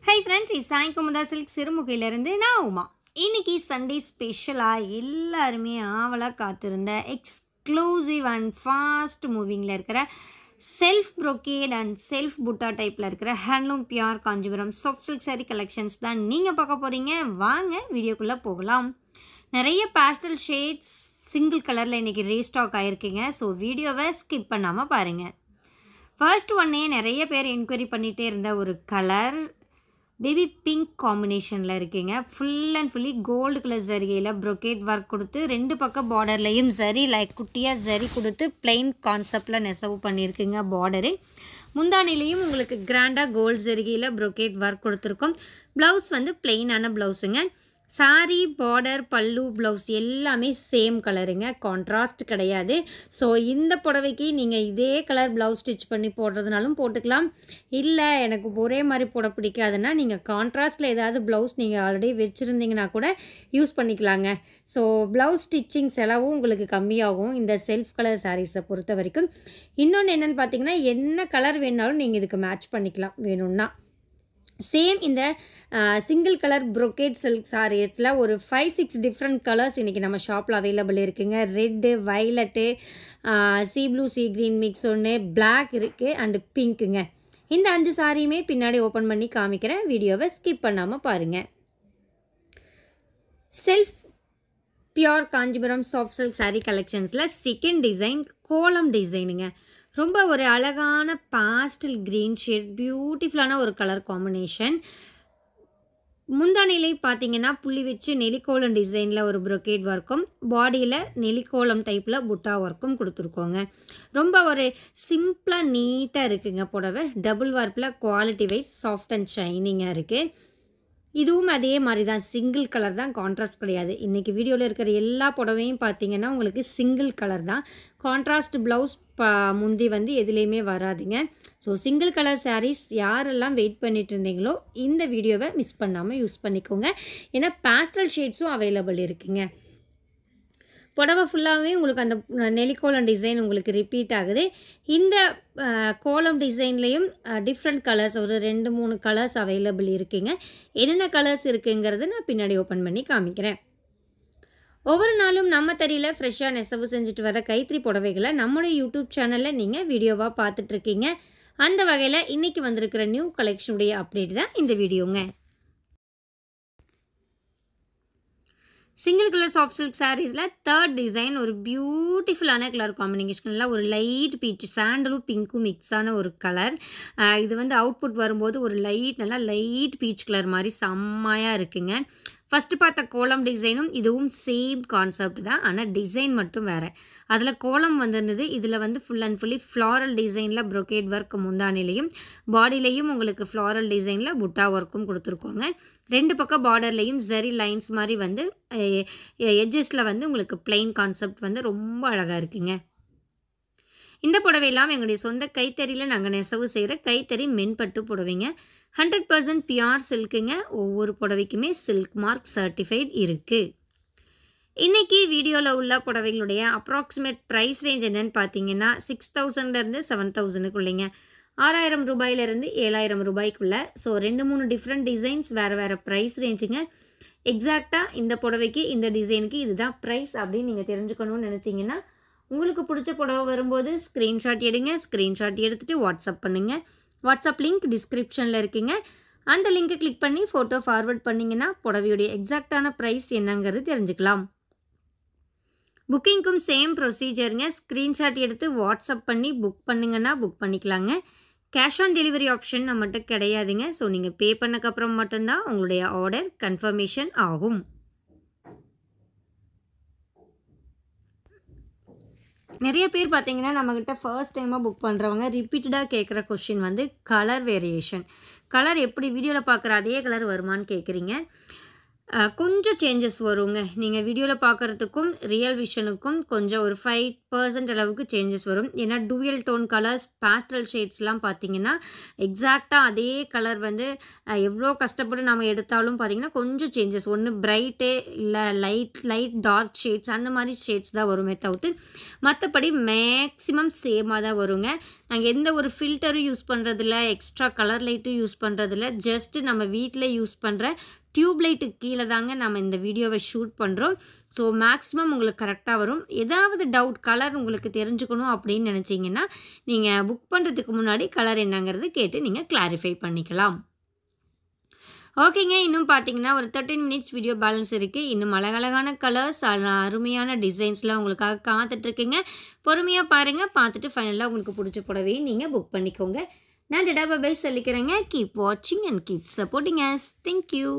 Hi friends, இது Sai Kumudha silk சிறுமுகையிலிருந்து நான் உமா. இன்னைக்கு சண்டே ஸ்பெஷலாக எல்லாருமே ஆவலாக காத்திருந்த எக்ஸ்க்ளூசிவ் அண்ட் ஃபாஸ்ட் மூவிங்கில் இருக்கிற செல்ஃப் ப்ரொக்கேட் அண்ட் செல்ஃப் புட்டா டைப்பில் இருக்கிற handloom pure Kanchipuram soft silk sorry collections தான் நீங்கள் பார்க்க போகிறீங்க. வாங்க வீடியோக்குள்ளே போகலாம். நிறைய பேஸ்டல் ஷேட்ஸ் சிங்கிள் கலரில் இன்றைக்கி ரீஸ்டாக் ஆகிருக்குங்க. ஸோ வீடியோவை ஸ்கிப் பண்ணாமல் பாருங்கள். ஃபர்ஸ்ட் ஒன்னே நிறைய பேர் என்கொயரி பண்ணிகிட்டே இருந்த ஒரு கலர் பேபி பிங்க் காம்பினேஷனில் இருக்குங்க. Full and fully gold colour ஜரிகையில் ப்ரொக்கேட் ஒர்க் கொடுத்து ரெண்டு பக்கம் பார்டர்லையும் சரி லைக் குட்டியாக சரி கொடுத்து பிளெயின் கான்செப்டில் நெசவு பண்ணியிருக்குங்க. பார்டரு முந்தானிலையும் உங்களுக்கு கிராண்டாக கோல்டு ஜரிகையில் ப்ரொக்கேட் ஒர்க் கொடுத்துருக்கோம். ப்ளவுஸ் வந்து பிளெயினான ப்ளவுஸுங்க. சாரி பார்டர் பல்லு ப்ளவுஸ் எல்லாமே சேம் கலருங்க, கான்ட்ராஸ்ட் கிடையாது. ஸோ இந்த புடவைக்கு நீங்கள் இதே கலர் ப்ளவுஸ் ஸ்டிச் பண்ணி போடுறதுனாலும் போட்டுக்கலாம். இல்லை எனக்கு ஒரே மாதிரி போட பிடிக்காதுன்னா நீங்கள் கான்ட்ராஸ்ட்டில் ஏதாவது ப்ளவுஸ் நீங்கள் ஆல்ரெடி வச்சுருந்தீங்கன்னா கூட யூஸ் பண்ணிக்கலாங்க. ஸோ ப்ளவுஸ் ஸ்டிச்சிங் செலவும் உங்களுக்கு கம்மியாகும் இந்த செல்ஃப் கலர் சாரீஸை பொறுத்த வரைக்கும். இன்னொன்று என்னென்னு பார்த்தீங்கன்னா என்ன கலர் வேணாலும் நீங்கள் இதுக்கு மேட்ச் பண்ணிக்கலாம் வேணும்னா. சேம் இந்த சிங்கிள் கலர் ப்ரொக்கேட் சில்க் சாரீஸில் ஒரு 5-6 டிஃப்ரெண்ட் கலர்ஸ் இன்றைக்கி நம்ம ஷாப்பில் அவைலபிள் இருக்குங்க. Red, violet, sea blue, sea green mix ஒன்று, பிளாக் இருக்குது அண்டு பிங்க்குங்க. இந்த 5 சாரியுமே பின்னாடி ஓப்பன் பண்ணி காமிக்கிறேன். வீடியோவை ஸ்கிப் பண்ணாமல் பாருங்கள். Self pure Kanchipuram soft silk sari கலெக்ஷன்ஸில் செகண்ட் டிசைன் கோலம் டிசைனுங்க. ரொம்ப ஒரு அழகான பாஸ்டல் க்ரீன் ஷேட், பியூட்டிஃபுல்லான ஒரு கலர் காம்பினேஷன். முந்தானிலை பார்த்தீங்கன்னா புள்ளி வச்சு நெலிக்கோலம் டிசைனில் ஒரு ப்ரொக்கேட் ஒர்க்கும் பாடியில் நெலிக்கோலம் டைப்பில் புட்டா ஒர்க்கும் கொடுத்துருக்கோங்க. ரொம்ப ஒரு சிம்பிளாக நீட்டாக இருக்குங்க புடவை. டபுள் வார்ப்பில் குவாலிட்டி வைஸ் சாஃப்ட் அண்ட் ஷைனிங்காக இருக்குது. இதுவும் அதே மாதிரி தான், சிங்கிள் கலர் தான், கான்ட்ராஸ்ட் கிடையாது. இன்றைக்கி வீடியோவில் இருக்கிற எல்லா புடவையும் பார்த்தீங்கன்னா உங்களுக்கு சிங்கிள் கலர் தான். கான்ட்ராஸ்ட் ப்ளவுஸ் முந்தி வந்து எதுலேயுமே வராதுங்க. ஸோ சிங்கிள் கலர் சாரீஸ் யாரெல்லாம் வெயிட் பண்ணிட்டு இருந்தீங்களோ இந்த வீடியோவை மிஸ் பண்ணாமல் யூஸ் பண்ணிக்கோங்க. ஏன்னா பேஸ்டல் ஷேட்ஸும் அவைலபிள் இருக்குங்க. புடவை ஃபுல்லாகவே உங்களுக்கு அந்த நெலிக்கோலம் டிசைன் உங்களுக்கு ரிப்பீட் ஆகுது. இந்த கோலம் டிசைன்லேயும் டிஃப்ரெண்ட் கலர்ஸ் ஒரு 2-3 கலர்ஸ் அவைலபிள் இருக்குங்க. என்னென்ன கலர்ஸ் இருக்குங்கிறது நான் பின்னாடி ஓப்பன் பண்ணி காமிக்கிறேன். ஒவ்வொரு நாளும் நம்ம தறியில் ஃப்ரெஷ்ஷாக நெசவு செஞ்சுட்டு வர கைத்தறி புடவைகளை நம்மளுடைய யூடியூப் சேனலில் நீங்கள் வீடியோவாக பார்த்துட்ருக்கீங்க. அந்த வகையில் இன்றைக்கி வந்திருக்கிற நியூ கலெக்ஷனுடைய அப்டேட் தான் இந்த வீடியோங்க. சிங்கிள் கலர் சாஃப்ட் சில்க் சாரீஸில் தேர்ட் டிசைன் ஒரு பியூட்டிஃபுல்லான கலர் காம்பினேஷனில் ஒரு லைட் பீச் சாண்டலும் பிங்க்கும் மிக்ஸான ஒரு கலர். இது வந்து அவுட்புட் வரும்போது ஒரு நல்லா லைட் பீச் கலர் மாதிரி செம்மையாக இருக்குங்க. ஃபஸ்ட்டு பார்த்த கோலம் டிசைனும் இதுவும் சேம் கான்செப்ட் தான், ஆனால் டிசைன் மட்டும் வேறு. அதில் கோலம் வந்திருந்தது, இதில் வந்து ஃபுல் அண்ட் ஃபுல்லி ஃப்ளாரல் டிசைனில் ப்ரொக்கேட் ஒர்க் முந்தானிலையும் பாடிலையும் உங்களுக்கு ஃப்ளாரல் டிசைனில் புட்டா ஒர்க்கும் கொடுத்துருக்கோங்க. ரெண்டு பக்கம் பார்டர்லையும் ஜரி லைன்ஸ் மாதிரி வந்து எட்ஜஸில் வந்து உங்களுக்கு பிளெயின் கான்செப்ட் வந்து ரொம்ப அழகாக இருக்குங்க. இந்த புடவையெல்லாம் எங்களுடைய சொந்த கைத்தறியில் நாங்கள் நெசவு செய்கிற கைத்தறி மென்பட்டு புடவைங்க. 100% பியூர் சில்க்குங்க. ஒவ்வொரு புடவைக்குமே சில்க் மார்க் சர்டிஃபைட் இருக்குது. இன்றைக்கி வீடியோவில் உள்ள புடவைகளுடைய அப்ராக்சிமேட் ப்ரைஸ் ரேஞ்ச் என்னென்னு பார்த்தீங்கன்னா 6000லேருந்து 7000க்குள்ளேங்க. 6000 ரூபாயிலிருந்து 7000 ரூபாய்க்குள்ளே. ஸோ 2-3 டிஃப்ரெண்ட் டிசைன்ஸ் வேறு ப்ரைஸ் ரேஞ்சுங்க. எக்ஸாக்டாக இந்த புடவைக்கு இந்த டிசைனுக்கு இதுதான் ப்ரைஸ் அப்படின்னு நீங்கள் தெரிஞ்சுக்கணும்னு நினச்சிங்கன்னா உங்களுக்கு பிடிச்ச புடவை வரும்போது ஸ்க்ரீன்ஷாட் எடுங்க. ஸ்க்ரீன்ஷாட் எடுத்துகிட்டு வாட்ஸ்அப் பண்ணுங்கள். வாட்ஸ்அப் லிங்க் டிஸ்கிரிப்ஷனில் இருக்குங்க. அந்த லிங்க்கை கிளிக் பண்ணி ஃபோட்டோ ஃபார்வர்ட் பண்ணிங்கன்னா புடவையுடைய எக்ஸாக்டான ப்ரைஸ் என்னங்கிறது தெரிஞ்சுக்கலாம். புக்கிங்க்கும் சேம் ப்ரொசீஜருங்க. ஸ்க்ரீன்ஷாட் எடுத்து வாட்ஸ்அப் பண்ணி புக் பண்ணிங்கன்னா புக் பண்ணிக்கலாங்க. கேஷ் ஆன் டெலிவரி ஆப்ஷன் நம்மகிட்ட கிடையாதுங்க. ஸோ நீங்கள் பே பண்ணக்கப்புறம் மட்டும்தான் உங்களுடைய ஆர்டர் கன்ஃபர்மேஷன் ஆகும். நிறைய பேர் பார்த்தீங்கன்னா நம்மக்கிட்ட ஃபர்ஸ்ட் டைமாக புக் பண்ணுறவங்க ரிப்பீட்டடாக கேட்குற கொஷின் வந்து கலர் வேரியேஷன். கலர் எப்படி வீடியோவில் பார்க்குற அதே கலர் வருமானு கேட்குறீங்க. கொஞ்சம் சேஞ்சஸ் வருங்க. நீங்க வீடியோல பார்க்குறதுக்கும், ரியல் விஷனுக்கும் கொஞ்சம் ஒரு 5% அளவுக்கு சேஞ்சஸ் வரும். ஏன்னா டூயல் டோன் கலர்ஸ், பாஸ்டல் ஷேட்ஸ்லாம் பார்த்தீங்கன்னா, எக்ஸாக்ட்டா அதே கலர் வந்து எவ்வளோ கஷ்டப்பட்டு நம்ம எடுத்தாலும் பார்த்தீங்கன்னா, கொஞ்சம் சேஞ்சஸ் ஒண்ணு பிரைட்டு இல்ல லைட் டார்க் ஷேட்ஸ் அந்த மாரி ஷேட்ஸ் தான் வருமே தவிர்த்து, மத்தபடி மேக்ஸிமம் சேமா தான் வருங்க. நாங்க எந்த ஒரு ஃபில்டரும் யூஸ் பண்றதில்ல, எக்ஸ்ட்ரா கலர் லைட்டும் யூஸ் பண்றதில்ல. ஜஸ்ட் நம்ம வீட்ல யூஸ் பண்ற டியூப் லைட்டுக்கு கீழ தாங்க நம்ம இந்த வீடியோவை ஷூட் பண்ணுறோம். ஸோ மேக்ஸிமம் உங்களுக்கு கரெக்டாக வரும். ஏதாவது டவுட் கலர் உங்களுக்கு தெரிஞ்சுக்கணும் அப்படின்னு நினச்சிங்கன்னா, நீங்கள் புக் பண்ணுறதுக்கு முன்னாடி கலர் என்னங்கிறது கேட்டு நீங்கள் கிளாரிஃபை பண்ணிக்கலாம். ஓகேங்க. இன்னும் பார்த்தீங்கன்னா, ஒரு 13 மினிட்ஸ் வீடியோ பேலன்ஸ் இருக்குது. இன்னும் அழகழகான கலர்ஸ், அருமையான டிசைன்ஸ்லாம் உங்களுக்காக காத்துட்ருக்குங்க. பொறுமையாக பாருங்கள். பார்த்துட்டு ஃபைனலாக உங்களுக்கு பிடிச்ச புடவையை நீங்கள் புக் பண்ணிக்கோங்க. நான் டாடா பை பை சொல்லிக்கிறேங்க. கீப் வாட்சிங் and keep supporting us. Thank you.